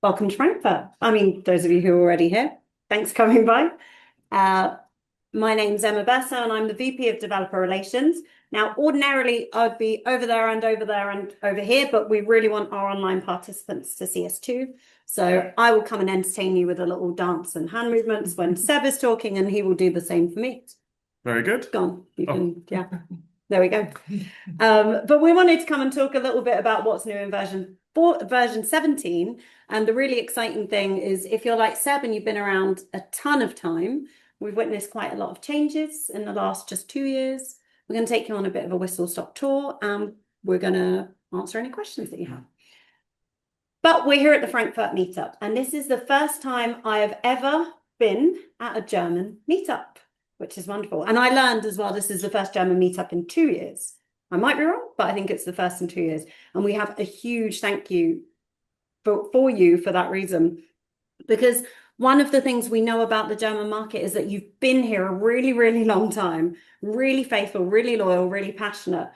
Welcome to Frankfurt. I mean, those of you who are already here, thanks for coming by. Uh, my name's Emma Burstow and I'm the VP of Developer Relations. Now, ordinarily, I'd be over there and over there and over here, but we really want our online participants to see us too. So I will come and entertain you with a little dance and hand movements when Seb is talking, and he will do the same for me. Very good. Go on, you can, yeah. There we go. But we wanted to come and talk a little bit about what's new in version 17. And the really exciting thing is if you're like Seb and you've been around a ton of time, we've witnessed quite a lot of changes in the last just 2 years. We're going to take you on a bit of a whistle-stop tour and we're going to answer any questions that you have. But we're here at the Frankfurt meetup, and this is the first time I have ever been at a German meetup, which is wonderful. And I learned as well, this is the first German meetup in 2 years. I might be wrong, but I think it's the first in 2 years. And we have a huge thank you for you for that reason. Because one of the things we know about the German market is that you've been here a really, really long time, really faithful, really loyal, really passionate,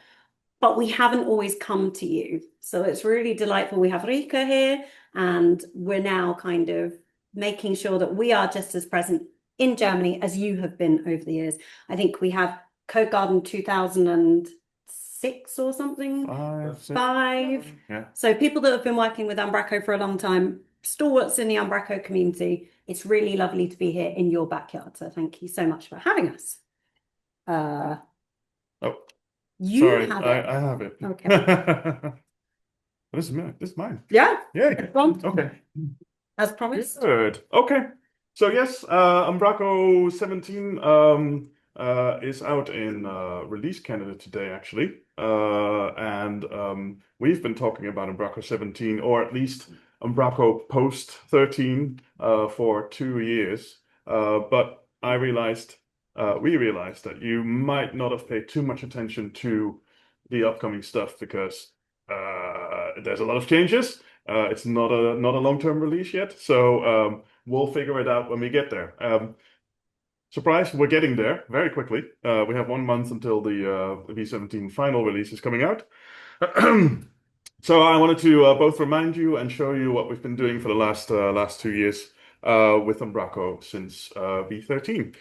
but we haven't always come to you. So it's really delightful. We have Rika here, and we're now kind of making sure that we are just as present in Germany as you have been over the years. I think we have Code Garden 2006 or something. Five. Yeah. So people that have been working with Umbraco for a long time, stalwarts in the Umbraco community. It's really lovely to be here in your backyard. So thank you so much for having us. Oh, You sorry, have I, it. I have it. Okay. This is mine. This is mine. Yeah. Yeah. Okay. As promised. Good. Okay. So yes, Umbraco 17 is out in release candidate today, actually. And we've been talking about Umbraco 17, or at least Umbraco post 13 for 2 years. But we realized that you might not have paid too much attention to the upcoming stuff because there's a lot of changes. It's not a long-term release yet, so we'll figure it out when we get there. Surprise, we're getting there very quickly. We have 1 month until the V17 final release is coming out. So I wanted to both remind you and show you what we've been doing for the last 2 years with Umbraco since V13.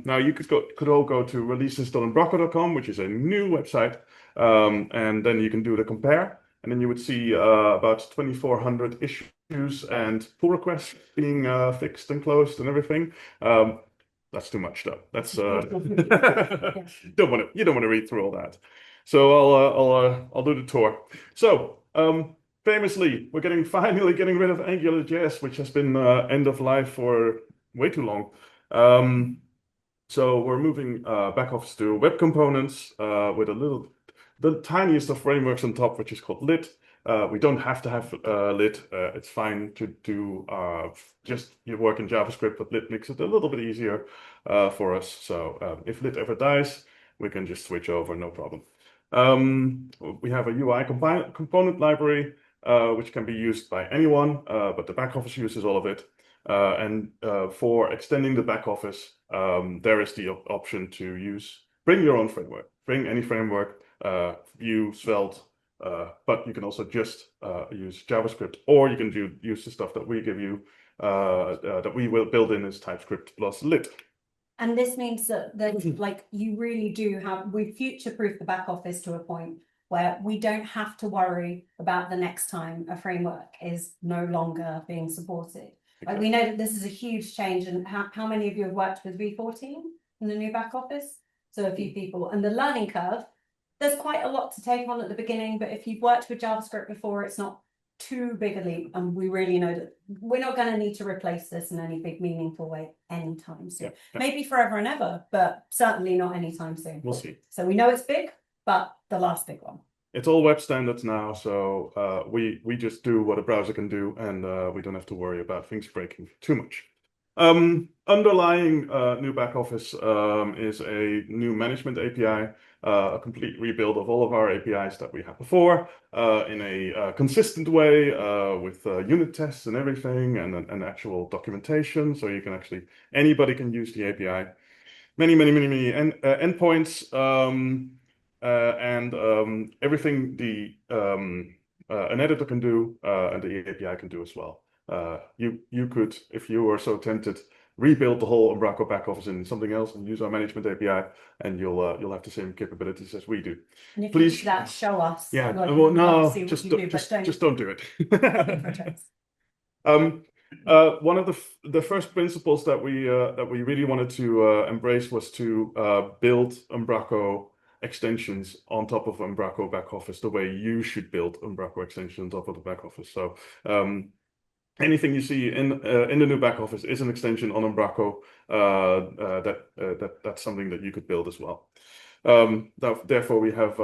Now you could all go to releases.umbraco.com, which is a new website, and then you can do the compare. And then you would see about 2,400 issues and pull requests being fixed and closed and everything. That's too much, though. That's you don't want to read through all that. So I'll do the tour. So famously, we're finally getting rid of AngularJS, which has been end of life for way too long. So we're moving back office to web components with the tiniest of frameworks on top, which is called lit. We don't have to have lit. It's fine to do just your work in JavaScript, but lit makes it a little bit easier for us. So if lit ever dies, we can just switch over, no problem. We have a UI component library, which can be used by anyone, but the back office uses all of it. And for extending the back office, there is the option to bring your own framework, bring any framework, Vue, Svelte, but you can also just use JavaScript, or you can use the stuff that we give you, that we will build in as TypeScript plus lit. And this means that like you really do we future-proof the back office to a point where we don't have to worry about the next time a framework is no longer being supported. Like we know that this is a huge change, and how many of you have worked with V14 in the new back office? So a few people, and the learning curve, there's quite a lot to take on at the beginning, but if you've worked with JavaScript before, it's not too big a leap, and we really know that we're not going to need to replace this in any big meaningful way anytime soon. Yeah. Maybe forever and ever, but certainly not anytime soon. We'll see. So we know it's big, but the last big one. It's all web standards now, so we just do what a browser can do, and we don't have to worry about things breaking too much. Underlying new back office is a new management API, a complete rebuild of all of our APIs that we had before in a consistent way with unit tests and everything, and actual documentation, so you can anybody can use the API. Many endpoints. And everything an editor can do and the API can do as well. you could, if you were so tempted, rebuild the whole Umbraco back office in something else and use our management API, and you'll have the same capabilities as we do. And if Please, you do that, show us. yeah. Like, Well, we'd love to no, see what just you don't, do, but don't just don't do it. copy projects. One of the first principles that we really wanted to embrace was to build Umbraco extensions on top of Umbraco back office the way you should build Umbraco extensions on top of the back office. So anything you see in the new back office is an extension on Umbraco. That's something that you could build as well. Therefore, we have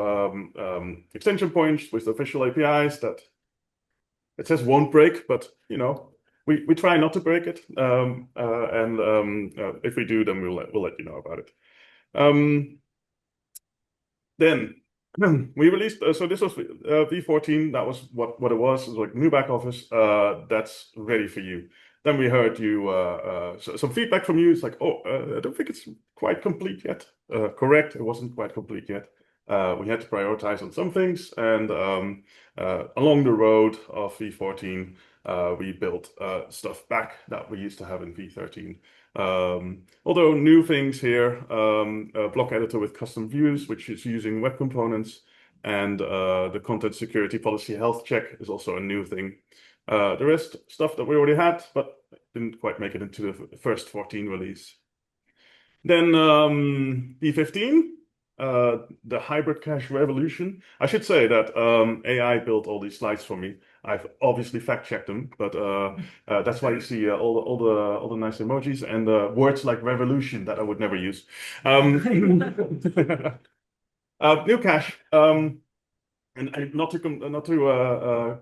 extension points with official APIs that it says won't break, but we try not to break it. If we do, then we'll let you know about it. Then we released, so this was V14. That was what it was. It was like new back office. That's ready for you. Then we heard some feedback from you. It's like, I don't think it's quite complete yet. Correct, it wasn't quite complete yet. We had to prioritize on some things, and along the road of V14, we built stuff back that we used to have in V13. Although new things here, a block editor with custom views, which is using web components, and the content security policy health check is also a new thing. The rest, stuff that we already had, but didn't quite make it into the first 14 release. Then V15, the hybrid cache revolution. I should say that AI built all these slides for me. I've obviously fact-checked them, but that's why you see all the nice emojis and words like revolution that I would never use. New cache. And not to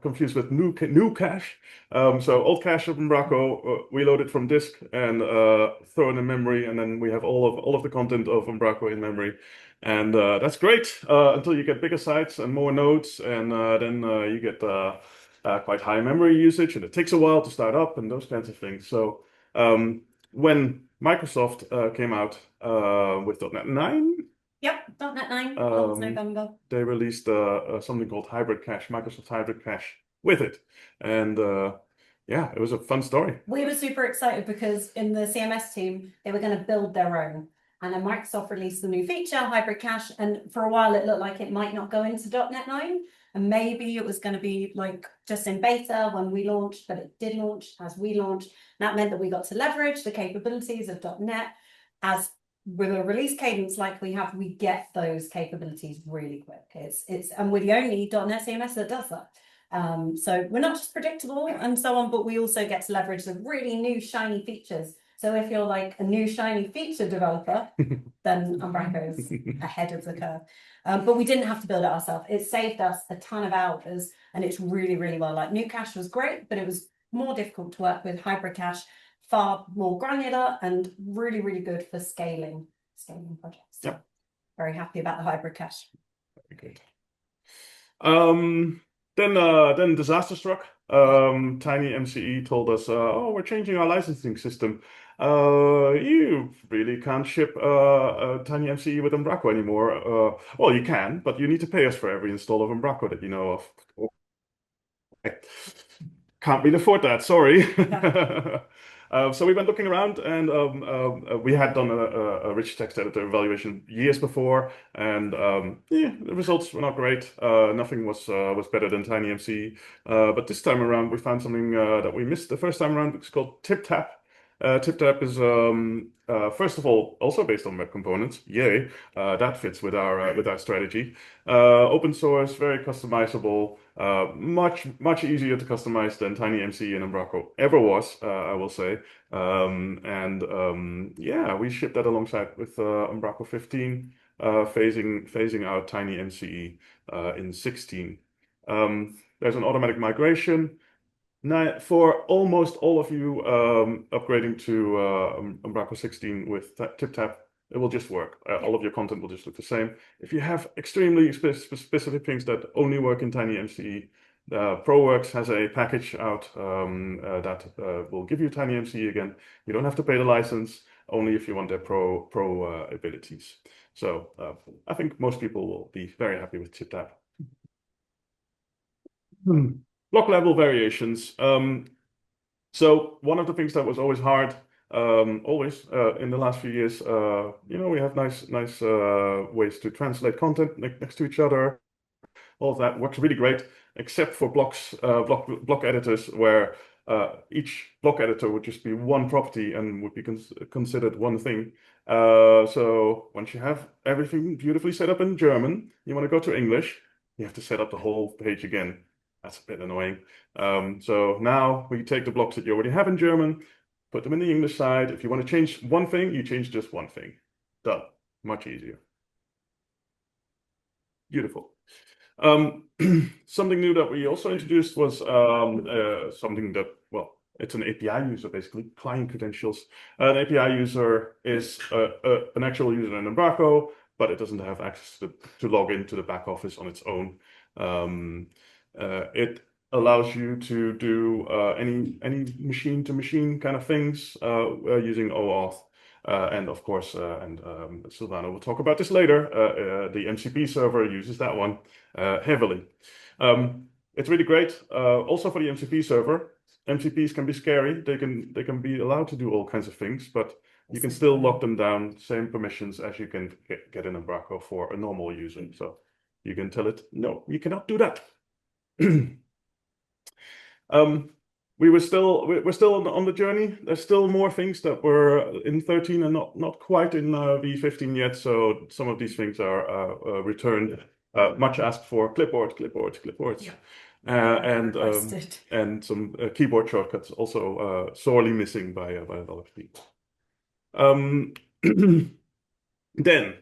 confuse with new cache. So old cache of Umbraco, we load it from disk and throw it in memory, and then we have all of the content of Umbraco in memory, and that's great until you get bigger sites and more nodes, and then you get quite high memory usage, and it takes a while to start up and those kinds of things. So when Microsoft came out with .NET 9. Yep, .NET 9, last November. They released something called Hybrid Cache, Microsoft Hybrid Cache with it. And yeah, it was a fun story. We were super excited because in the CMS team, they were going to build their own. And then Microsoft released the new feature, Hybrid Cache. And for a while, it looked like it might not go into .NET 9. And maybe it was going to be like just in beta when we launched, but it did launch as we launched. And that meant that we got to leverage the capabilities of .NET. As with a release cadence like we have, we get those capabilities really quick. And we're the only .NET CMS that does that. So we're not just predictable and so on, but we also get to leverage the really new shiny features. So if you're like a new shiny feature developer, then Umbraco is ahead of the curve. But we didn't have to build it ourselves. It saved us a ton of hours, and it's really, really well. Like new cache was great, but it was more difficult to work with. Hybrid cache, far more granular and really, really good for scaling projects. Yep. Very happy about the hybrid cache. Very good. Then disaster struck. Tiny MCE told us, we're changing our licensing system. You really can't ship Tiny MCE with Umbraco anymore. Well, you can, but you need to pay us for every install of Umbraco that you know of. Can't really afford that, sorry. So we went looking around, and we had done a rich text editor evaluation years before, and yeah, the results were not great. Nothing was better than TinyMC. But this time around, we found something that we missed the first time around. It's called TipTap. TipTap is first of all also based on web components. Yay! That fits with our strategy. Open source, very customizable. Much easier to customize than TinyMC and Umbraco ever was, I will say. Yeah, we shipped that alongside with Umbraco 15, phasing out TinyMCE in 16. There's an automatic migration. Now, for almost all of you upgrading to Umbraco 16 with TipTap, it will just work. All of your content will just look the same. If you have extremely specific things that only work in TinyMCE, ProWorks has a package out that will give you TinyMCE again. You don't have to pay the license, only if you want their pro abilities. So I think most people will be very happy with TipTap. Block level variations. So one of the things that was always hard, in the last few years, we have nice ways to translate content next to each other. All of that works really great, except for block editors, where each block editor would just be one property and would be considered one thing. So once you have everything beautifully set up in German, you want to go to English, you have to set up the whole page again. That's a bit annoying. So now we take the blocks that you already have in German, put them in the English side. If you want to change one thing, you change just one thing. Done. Much easier. Beautiful. Something new that we also introduced was something that, well, it's an API user, basically, client credentials. An API user is an actual user in Umbraco, but it doesn't have access to log into the back office on its own. It allows you to do any machine-to-machine kind of things using OAuth. And of course, Silvano will talk about this later, the MCP server uses that one heavily. It's really great. Also for the MCP server, MCPs can be scary. They can be allowed to do all kinds of things, but you can still lock them down, same permissions as you can get in Umbraco for a normal user. So you can tell it, no, you cannot do that. We're still on the journey. There's still more things that were in 13 and not quite in V15 yet. So some of these things are returned. Much asked for clipboards. Yeah. And some keyboard shortcuts also sorely missing by a lot of people. Then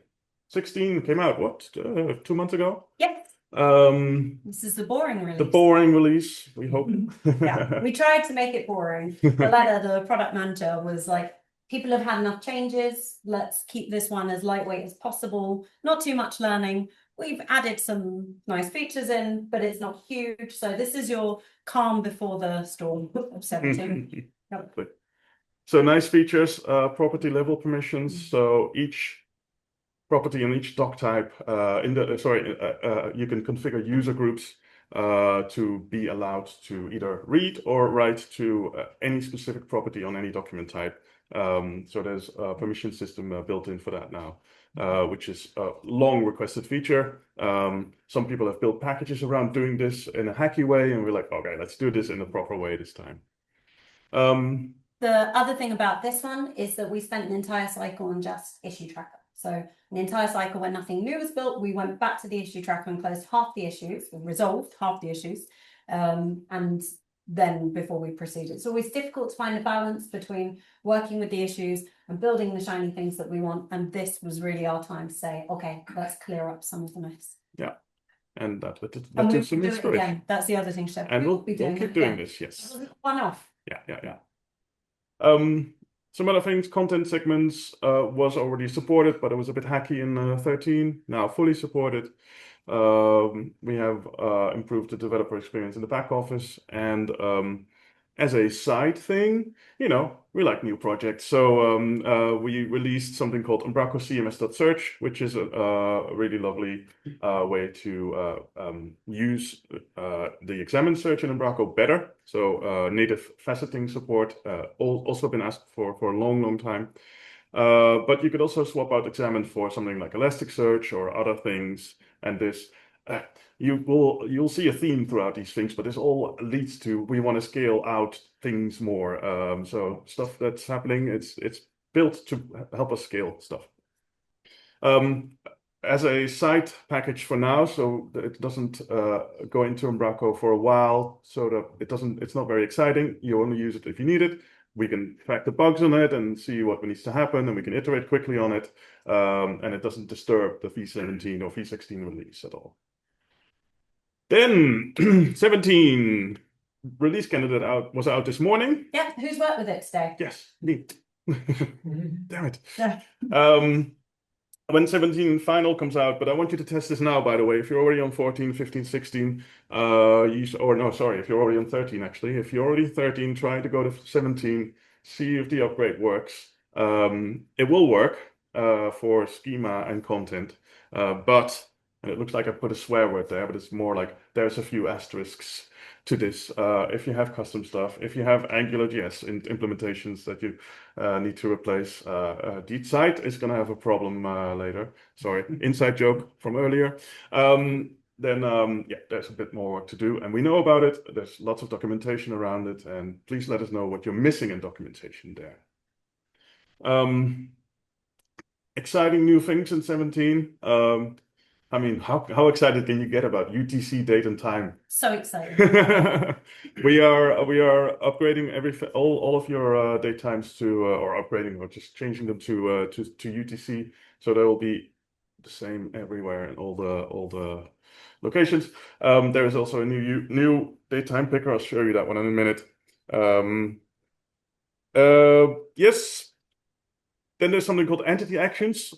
16 came out, what, 2 months ago? Yes. This is the boring release. The boring release, we hope. Yeah, we tried to make it boring. The letter, the product manager, was like, people have had enough changes. Let's keep this one as lightweight as possible. Not too much learning. We've added some nice features in, but it's not huge. So this is your calm before the storm of 17. Yep. So nice features, property level permissions. So each property in each doc type you can configure user groups to be allowed to either read or write to any specific property on any document type. So there's a permission system built in for that now, which is a long requested feature. Some people have built packages around doing this in a hacky way, and we're like, okay, let's do this in a proper way this time. The other thing about this one is that we spent an entire cycle on just issue tracker. So an entire cycle when nothing new was built, we went back to the issue tracker and closed half the issues, resolved half the issues, and then before we proceeded. It's always difficult to find a balance between working with the issues and building the shiny things that we want. And this was really our time to say, okay, let's clear up some of the mess. Yeah. And that took some do inspiration. it again. That's the other thing, Shep. And we'll keep doing this, yes. One off. Yeah. Some other things, content segments was already supported, but it was a bit hacky in 13. Now fully supported. We have improved the developer experience in the back office, and as a side thing, we like new projects. So we released something called Umbraco CMS.search, which is a really lovely way to use the examine search in Umbraco better. So native faceting support also been asked for a long time. But you could also swap out examine for something like Elasticsearch or other things, and this. You'll see a theme throughout these things, but this all leads to we want to scale out things more. So stuff that's happening, it's built to help us scale stuff. As a side package for now, so that it doesn't go into Umbraco for a while, so that it's not very exciting. You only use it if you need it. We can track the bugs on it and see what needs to happen, and we can iterate quickly on it, and it doesn't disturb the V17 or V16 release at all. Then 17 release candidate was out this morning. Yeah, who's worked with it today? Yes, neat. Damn it. Yeah. When 17 final comes out, but I want you to test this now, by the way. If you're already on 14, 15, 16, if you're already on 13, actually. If you're already 13, try to go to 17, see if the upgrade works. It will work for schema and content, but and it looks like I put a swear word there, but it's more like there's a few asterisks. to this. If you have custom stuff, if you have AngularJS implementations that you need to replace, the site is going to have a problem later. Sorry, inside joke from earlier. Then yeah, there's a bit more work to do, and we know about it. There's lots of documentation around it, and please let us know what you're missing in documentation there. Exciting new things in 17. I mean, how excited can you get about UTC date and time? So excited. We are upgrading all of your date times to or upgrading or just changing them to UTC, so they will be the same everywhere in all the locations. There is also a new date time picker. I'll show you that one in a minute. Yes. Then there's something called entity actions.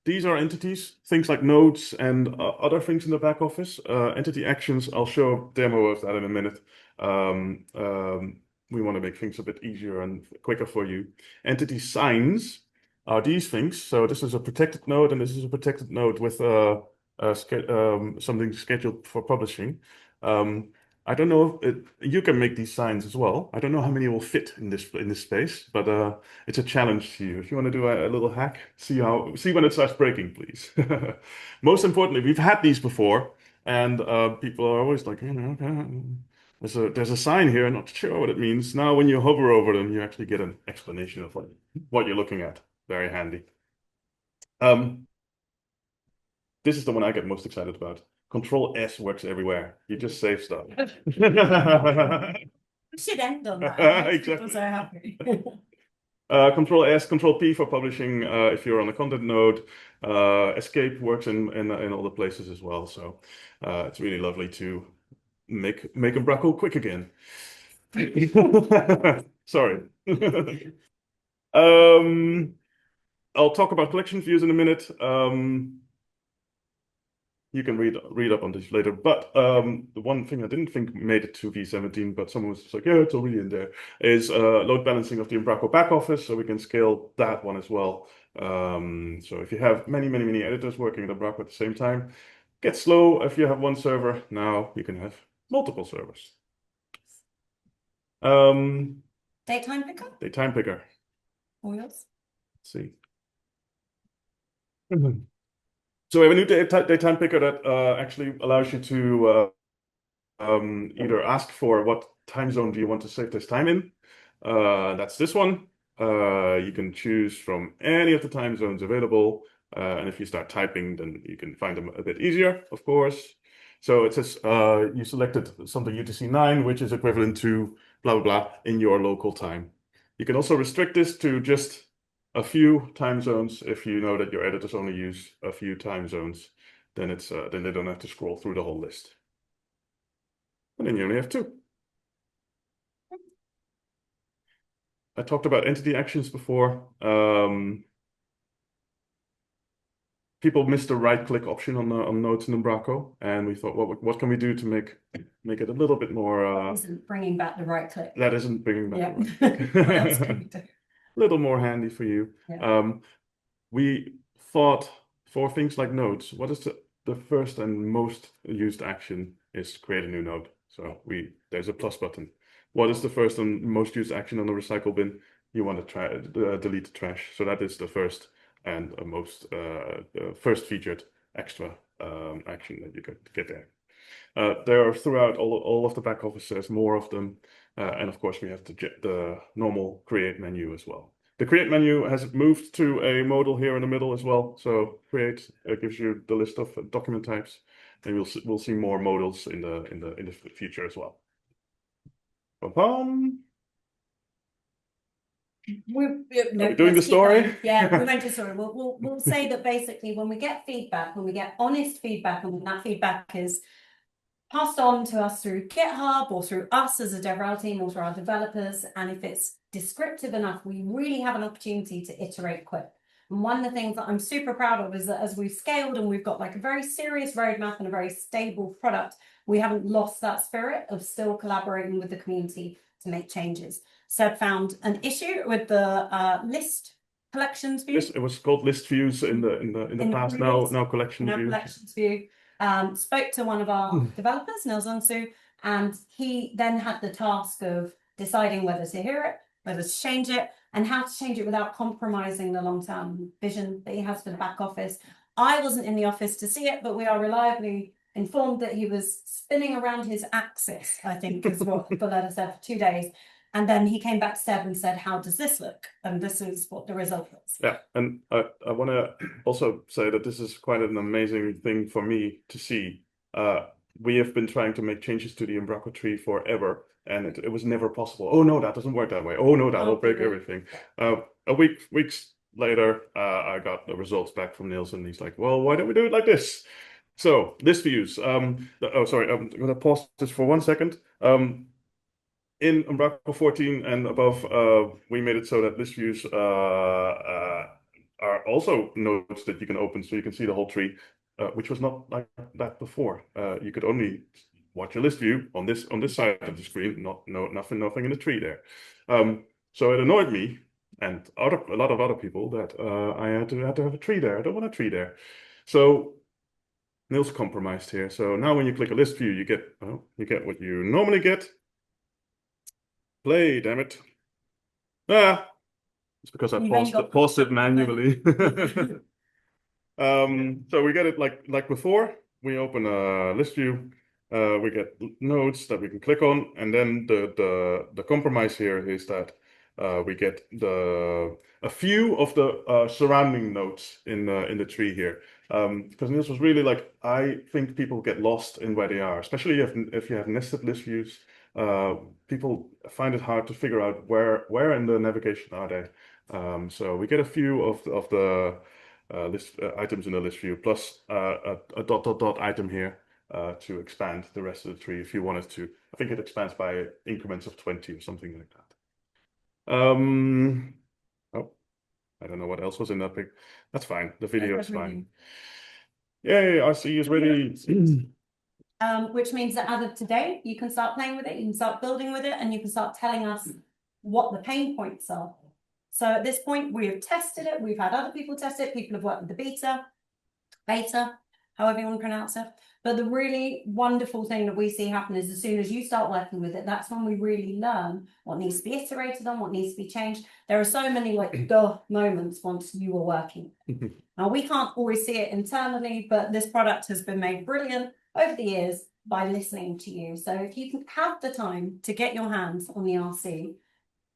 These are entities, things like nodes and other things in the back office. Entity actions, I'll show a demo of that in a minute. We want to make things a bit easier and quicker for you. Entity signs are these things. So this is a protected node, and this is a protected node with something scheduled for publishing. I don't know if you can make these signs as well. I don't know how many will fit in this space, but it's a challenge to you. If you want to do a little hack, see when it starts breaking, please. Most importantly, we've had these before, and people are always like, there's a sign here, I'm not sure what it means. Now, when you hover over them, you actually get an explanation of what you're looking at. Very handy. This is the one I get most excited about. Control S works everywhere. You just save stuff. We should end on that. Exactly. I'm so happy. Control S, Control P for publishing if you're on a content node. Escape works in all the places as well. So it's really lovely to make Umbraco quick again. Sorry. I'll talk about collection views in a minute. You can read up on this later. But the one thing I didn't think made it to V17, but someone was just like, yeah, it's already in there, is load balancing of the Umbraco back office, so we can scale that one as well. So if you have many editors working at Umbraco at the same time, get slow. If you have one server, now you can have multiple servers. Daytime picker? Daytime picker. All yours? Let's see. So we have a new daytime picker that actually allows you to either ask for what time zone do you want to save this time in. That's this one. You can choose from any of the time zones available. And if you start typing, then you can find them a bit easier, of course. So it says you selected something UTC 9, which is equivalent to blah, blah, blah in your local time. You can also restrict this to just a few time zones. If you know that your editors only use a few time zones, then then they don't have to scroll through the whole list. And then you only have 2. I talked about entity actions before. People missed the right-click option on nodes in Umbraco, and we thought, what can we do to make it a little bit more? Isn't bringing back the right click. That isn't bringing back Yeah. the right click. What else can we do? A little more handy for you. Yeah. We thought for things like nodes, what is the first and most used action is create a new node. So there's a plus button. What is the first and most used action on the recycle bin? You want to try delete the trash. So that is the first and most first featured extra action that you could get there. There are throughout all of the back office, there's more of them. And of course, we have the normal create menu as well. The create menu has moved to a modal here in the middle as well. So create gives you the list of document types, and we'll see more modals in the future as well. We're doing the story? Yeah, we're going to story. We'll say that basically when we get feedback, when we get honest feedback, and when that feedback is passed on to us through GitHub or through us as a Devrel team or through our developers, and if it's descriptive enough, we really have an opportunity to iterate quick. And one of the things that I'm super proud of is that as we've scaled and we've got like a very serious roadmap and a very stable product, we haven't lost that spirit of still collaborating with the community to make changes. Seb found an issue with the list collections view. Yes, it was called list views in the past. Now collection view. Collections view. Spoke to one of our developers, Nils Unsu, And he then had the task of deciding whether to hear it, whether to change it, and how to change it without compromising the long-term vision that he has for the back office. I wasn't in the office to see it, but we are reliably informed that he was spinning around his axis, I think is what Boletta said, for 2 days. And then he came back to Seb and said, how does this look? And this is what the result was. Yeah, and I want to also say that this is quite an amazing thing for me to see. We have been trying to make changes to the Umbraco tree forever, and it was never possible. Oh no, that doesn't work that way. Oh no, that will break everything. Weeks later, I got the results back from Niels, and he's like, well, why don't we do it like this? So list views. Oh, sorry, I'm gonna pause this for 1 second. In Umbraco 14 and above, we made it so that list views are also nodes that you can open, so you can see the whole tree, which was not like that before. You could only watch a list view on this side of the screen, nothing in the tree there. So it annoyed me and a lot of other people that I had to have a tree there. I don't want a tree there. So Niels compromised here. So now when you click a list view, you get what you normally get. Play, damn it. It's because I paused it manually. So we get it like before. We open a list view. We get nodes that we can click on, and then the compromise here is that we get a few of the surrounding nodes in the tree here. Because Niels was really like, I think people get lost in where they are, especially if you have nested list views. People find it hard to figure out where in the navigation are they. So we get a few of the list items in the list view, plus a ... item here to expand the rest of the tree if you wanted to. I think it expands by increments of 20 or something like that. Oh, I don't know what else was in that big. That's fine. The video is fine. Yay, RC is ready. Which means that as of today, you can start playing with it, you can start building with it, and you can start telling us what the pain points are. So at this point, we have tested it. We've had other people test it. People have worked with the beta, however you want to pronounce it. But the really wonderful thing that we see happen is as soon as you start working with it, that's when we really learn what needs to be iterated on, what needs to be changed. There are so many like duh moments once you are working. Now, we can't always see it internally, but this product has been made brilliant over the years by listening to you. So if you can have the time to get your hands on the RC,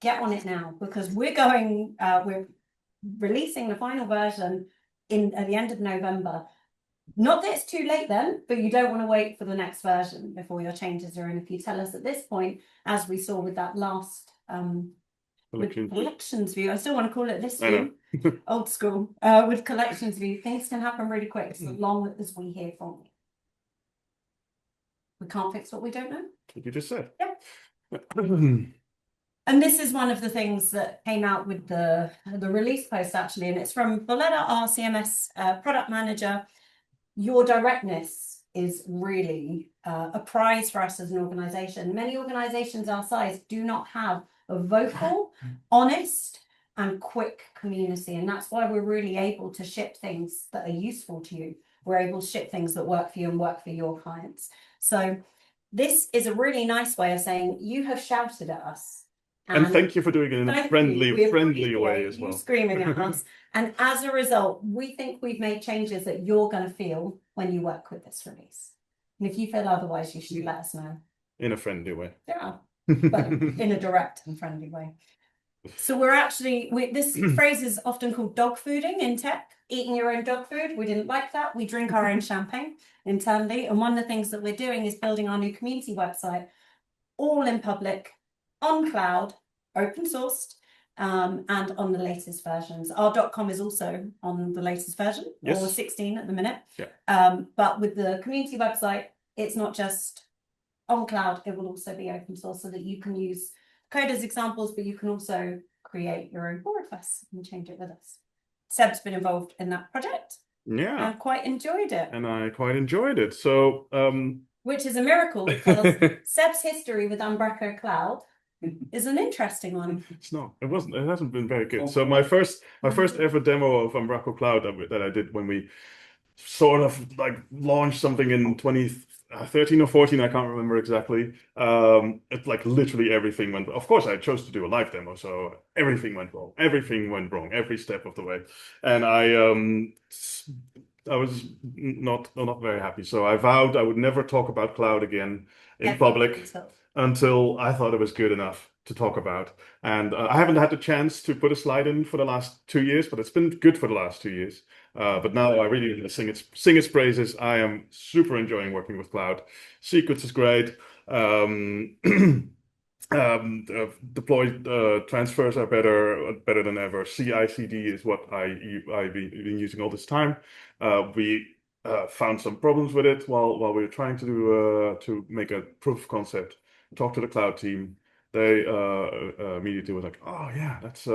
get on it now, because we're releasing the final version at the end of November. Not that it's too late then, but you don't want to wait for the next version before your changes are in. If you tell us at this point, as we saw with that last collections view, I still want to call it this view, old school, with collections view, things can happen really quick, as long as we hear from you. We can't fix what we don't know. What you just said. Yep. And this is one of the things that came out with the release post, actually, and it's from Boletta, our CMS product manager. Your directness is really a prize for us as an organization. Many organizations our size do not have a vocal, honest, and quick community, and that's why we're really able to ship things that are useful to you. We're able to ship things that work for you and work for your clients. So this is a really nice way of saying you have shouted at us. And thank you for doing it in a friendly way as well. You screaming at us. And as a result, we think we've made changes that you're going to feel when you work with this release. And if you feel otherwise, you should let us know. In a friendly way. Yeah, but in a direct and friendly way. So this phrase is often called dog fooding in tech, eating your own dog food. We didn't like that. We drink our own champagne internally. And one of the things that we're doing is building our new community website, all in public, on cloud, open sourced, and on the latest versions. Our .com is also on the latest version, or 16 at the minute. Yeah. But with the community website, it's not just on cloud, it will also be open source so that you can use code as examples, but you can also create your own pull requests and change it with us. Seb's been involved in that project. Yeah. And quite enjoyed it. And I quite enjoyed it. So which is a miracle, because Seb's history with Umbraco Cloud is an interesting one. It's not. It hasn't been very good. So my first ever demo of Umbraco Cloud that I did when we sort of like launched something in 13 or 14, I can't remember exactly. It's like literally everything went. Of course, I chose to do a live demo, so everything went wrong. Everything went wrong every step of the way, and I was not very happy. So I vowed I would never talk about cloud again in public until I thought it was good enough to talk about. And I haven't had the chance to put a slide in for the last 2 years, but it's been good for the last 2 years. But now I really need to sing its praises. I am super enjoying working with cloud. Secrets is great. Um, deployed transfers are better than ever. CI/CD is what I've been using all this time. We found some problems with it while we were trying to make a proof of concept. Talk to the cloud team. They immediately were like, "Oh yeah, that's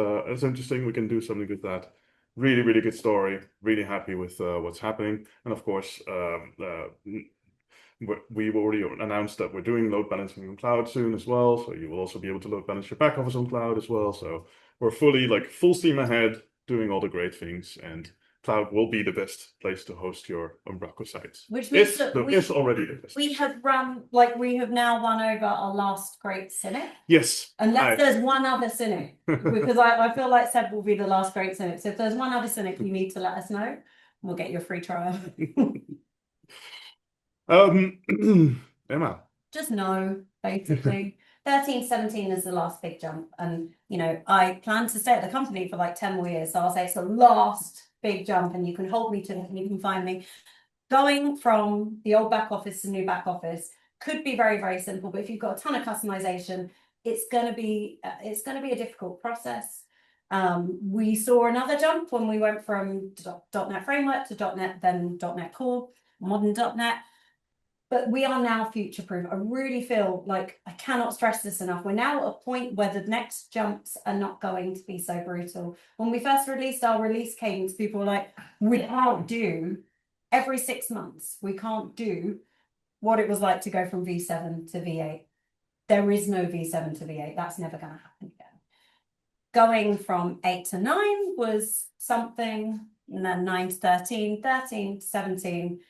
interesting. We can do something with that." Really, really good story. Really happy with what's happening. And of course, we've already announced that we're doing load balancing on cloud soon as well. So you will also be able to load balance your back office on cloud as well. So we're fully full steam ahead, doing all the great things, and cloud will be the best place to host your Umbraco sites. Which means that it's already the best. We have now won over our last great cynic. Yes. Unless there's one other cynic, because I feel like Seb will be the last great cynic. So if there's one other cynic, you need to let us know. We'll get you a free trial. Emma. Just no, basically. 13, 17 is the last big jump. And, I plan to stay at the company for like 10 more years. So I'll say it's the last big jump, and you can hold me to it and you can find me. Going from the old back office to new back office could be very, very simple. But if you've got a ton of customization, it's going to be a difficult process. We saw another jump when we went from .NET Framework to .NET, then .NET Core, modern .NET. But we are now future-proof. I really feel like I cannot stress this enough. We're now at a point where the next jumps are not going to be so brutal. When we first released our release cadence, people were like, we can't do every 6 months. We can't do what it was like to go from V7 to V8. There is no V7 to V8. That's never going to happen again. Going from 8 to 9 was something, and then 9 to 13, 13 to 17.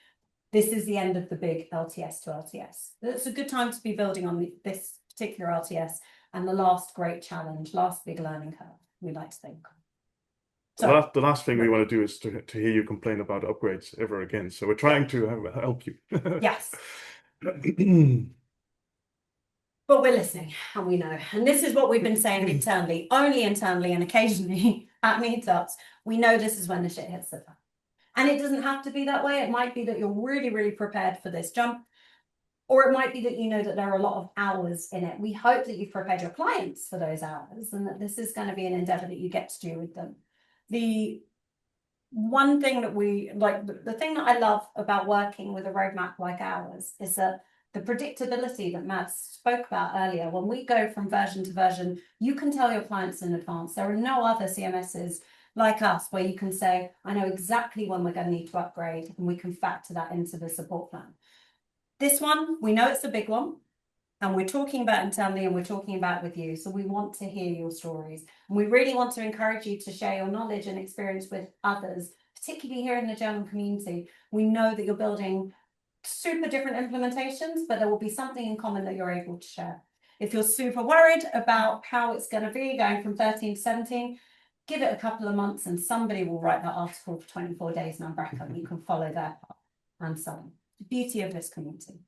This is the end of the big LTS to LTS. It's a good time to be building on this particular LTS and the last great challenge, last big learning curve, we like to think. So, the last thing we want to do is to hear you complain about upgrades ever again. So we're trying to help you. Yes. But we're listening, and we know. And this is what we've been saying internally, only internally and occasionally at meetups. We know this is when the shit hits the fan. And it doesn't have to be that way. It might be that you're really, really prepared for this jump, or it might be that you know that there are a lot of hours in it. We hope that you've prepared your clients for those hours, and that this is going to be an endeavor that you get to do with them. The one thing that we like, the thing that I love about working with a roadmap like ours is that the predictability that Matt spoke about earlier. When we go from version to version, you can tell your clients in advance. There are no other CMSs like us where you can say, I know exactly when we're going to need to upgrade, and we can factor that into the support plan. This one, we know it's a big one, and we're talking about internally, and we're talking about with you. So we want to hear your stories, and we really want to encourage you to share your knowledge and experience with others, particularly here in the German community. We know that you're building super different implementations, but there will be something in common that you're able to share. If you're super worried about how it's going to be going from 13 to 17, give it a couple of months and somebody will write that article for 24 days in Umbraco, and you can follow their path and so on. The beauty of this community.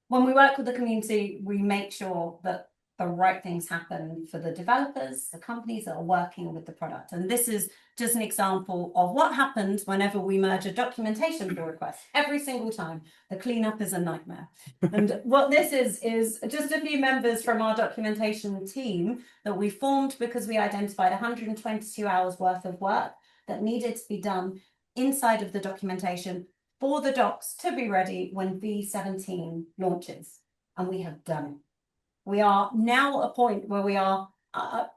When we work with the community, we make sure that the right things happen for the developers, the companies that are working with the product. And this is just an example of what happens whenever we merge a documentation pull request. Every single time, the cleanup is a nightmare. And what this is just a few members from our documentation team that we formed because we identified 122 hours worth of work that needed to be done inside of the documentation for the docs to be ready when V17 launches. And we have done it. We are now at a point where we are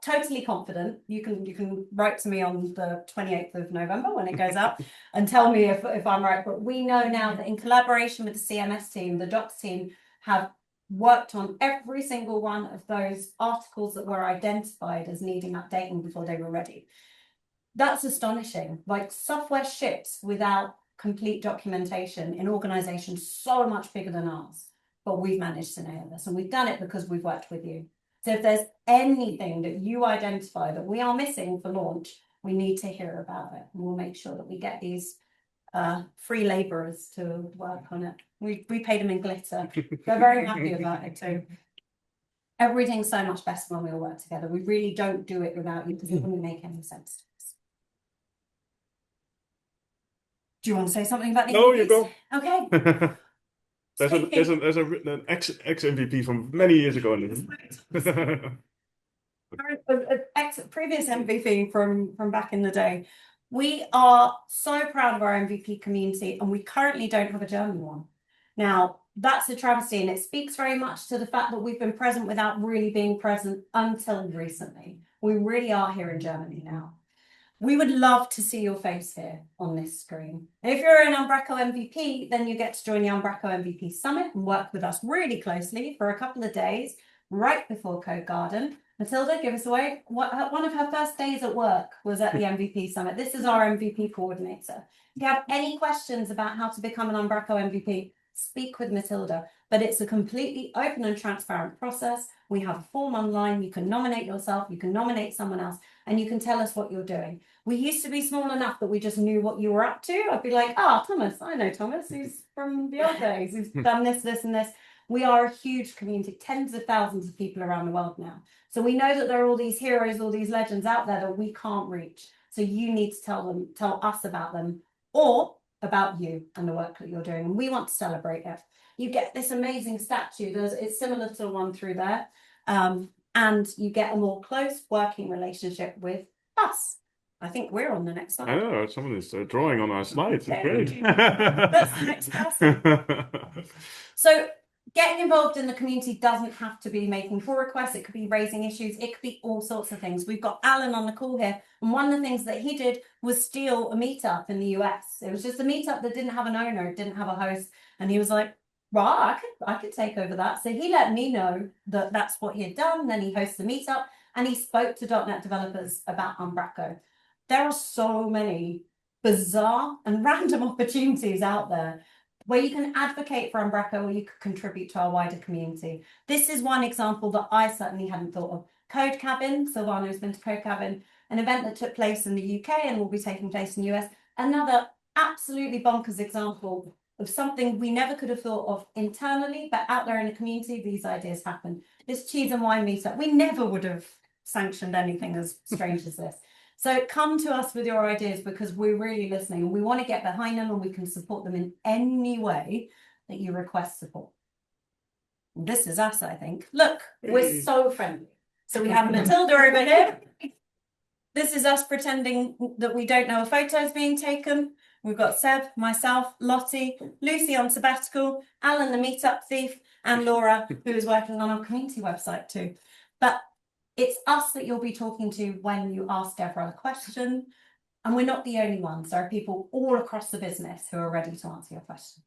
totally confident. You can write to me on the 28th of November when it goes up and tell me if I'm right. But we know now that in collaboration with the CMS team, the docs team have worked on every single one of those articles that were identified as needing updating before they were ready. That's astonishing. Like, software ships without complete documentation in organizations so much bigger than ours, but we've managed to nail this, and we've done it because we've worked with you. So if there's anything that you identify that we are missing for launch, we need to hear about it, and we'll make sure that we get these free laborers to work on it. We paid them in glitter. They're very happy about it too. Everything's so much better when we all work together. We really don't do it without you, because it wouldn't make any sense to us. Do you want to say something about the No, MVPs? you go. Okay. There's a written an ex MVP from many years ago. Previous MVP from back in the day. We are so proud of our MVP community, and we currently don't have a German one. Now, that's a travesty, and it speaks very much to the fact that we've been present without really being present until recently. We really are here in Germany now. We would love to see your face here on this screen. And if you're an Umbraco MVP, then you get to join the Umbraco MVP Summit and work with us really closely for a couple of days right before Code Garden. Matilda, give us away. One of her first days at work was at the MVP Summit. This is our MVP coordinator. If you have any questions about how to become an Umbraco MVP, speak with Matilda. But it's a completely open and transparent process. We have a form online. You can nominate yourself, you can nominate someone else, and you can tell us what you're doing. We used to be small enough that we just knew what you were up to. I'd be like, Thomas, I know Thomas, he's from the old days, he's done this, this, and this. We are a huge community, tens of thousands of people around the world now. So we know that there are all these heroes, all these legends out there that we can't reach. So you need to tell us about them, or about you and the work that you're doing. And we want to celebrate it. You get this amazing statue. It's similar to the one through there. And you get a more close working relationship with us. I think we're on the next slide. I know, someone is drawing on our slides. It's great. That's the next person. So getting involved in the community doesn't have to be making pull requests. It could be raising issues. It could be all sorts of things. We've got Alan on the call here. And one of the things that he did was steal a meetup in the US. It was just a meetup that didn't have an owner, didn't have a host. And he was like, right, I could take over that. So he let me know that that's what he had done. Then he hosted the meetup and he spoke to .NET developers about Umbraco. There are so many bizarre and random opportunities out there where you can advocate for Umbraco, or you could contribute to our wider community. This is one example that I certainly hadn't thought of. Code Cabin, Silvano's been to Code Cabin, an event that took place in the UK and will be taking place in the US. Another absolutely bonkers example of something we never could have thought of internally, but out there in the community, these ideas happen. This cheese and wine meetup, we never would have sanctioned anything as strange as this. So come to us with your ideas, because we're really listening and we want to get behind them, and we can support them in any way that you request support. And this is us, I think. Look, we're so friendly. So we have Matilda over here. This is us pretending that we don't know a photo is being taken. We've got Seb, myself, Lottie, Lucy on sabbatical, Alan the meetup thief, and Laura, who is working on our community website too. But it's us that you'll be talking to when you ask Devrel a question. And we're not the only ones. There are people all across the business who are ready to answer your questions.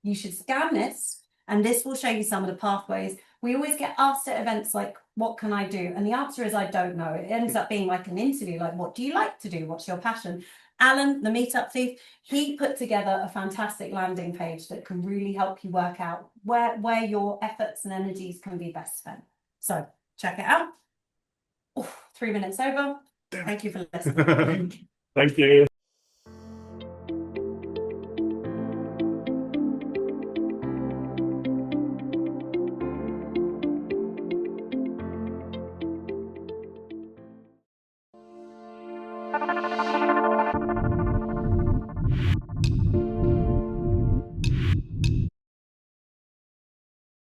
You should scan this, and this will show you some of the pathways. We always get asked at events like, what can I do? And the answer is, I don't know. It ends up being like an interview, like, what do you like to do? What's your passion? Alan, the meetup thief, he put together a fantastic landing page that can really help you work out where your efforts and energies can be best spent. So check it out. 3 minutes over. Thank you for listening. Thank you.